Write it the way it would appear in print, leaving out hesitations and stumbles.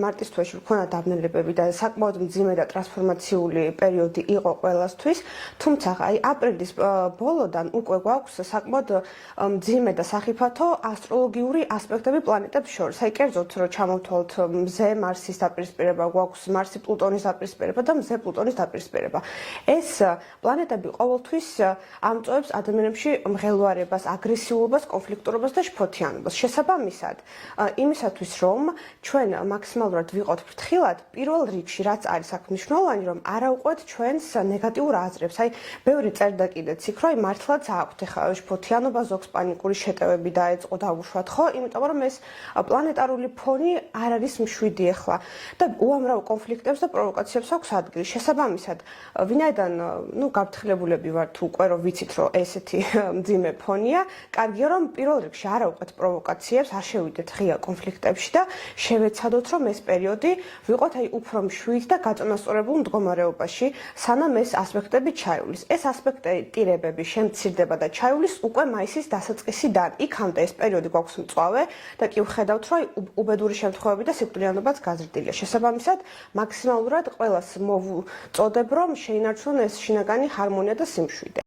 მარტის თვეში ვქონდა დაბნელებები და საკმაოდ მძიმე და ტრანსფორმაციული პერიოდი იყო ყველასთვის, თუმცა აი აპრილის ბოლოდან უკვე გვაქვს საკმაოდ მძიმე და სახიფათო ასტროლოგიური ასპექტები პლანეტებს შორის. აი კერძოდ რომ ჩამოვთვალოთ მზე მარსის დაპირისპირება, გვაქვს მარსი პლუტონის დაპირისპირება და მზე პლუტონის დაპირისპირება. ეს პლანეტები ყოველთვის ამწვევს ადამიანებში მღელვარებას, აგრესიულობას, კონფლიქტურობას და შფოთიანობას. შესაბამისად, იმისათვის რომ ჩვენ მაქსიმალურად ვიყოთ ფრთხილად, პირველ რიგში რაც არის აქ მნიშვნელოვანი, რომ არ აუყვეთ ჩვენს ნეგატიურ აზრებს. აი, ბევრი წერდა კიდეც იქ, რომ მართლაც აქვთ ეხლა შფოთიანობა, ზოგს პანიკური შეტევები დაეწყო დაუშვათ, ხო? იმიტომ რომ ეს პლანეტარული ფონი არ არის მშვიდი ეხლა და უამრავ კონფლიქტებს და პროვოკაციებს აქვს ადგილი. შესაბამისად, ვინაიდან, გაფრთხილებულები ვართ უკვე, რომ ვიცით, რომ ესეთი მძიმე ფონია, კარგია რომ პირველ რიგში არ აუყვეთ პროვოკაციებს, არ შევიდეთ ღია კონფლიქტებში და შევეცადოთ, რომ ეს პერიოდი ვიყოთ აი უფრო მშვიდ და გაწონასწორებულ მდგომარეობაში, სანამ ეს ასპექტები ჩაივლის. ეს ასპექტირებები შემცირდება და ჩაივლის უკვე მაისის დასაწყისიდან. იქამდე ეს პერიოდი გვაქვს მწვავე და კი ვხედავთ, რომ უბედური შემთხვევები და სიკვდილიანობაც გაზრდილია. შესაბამისად, მაქსიმალურად ყველას მოვუწოდებ, რომ შეინარჩუნონ ეს შინაგანი ჰარმონია და სიმშვიდე.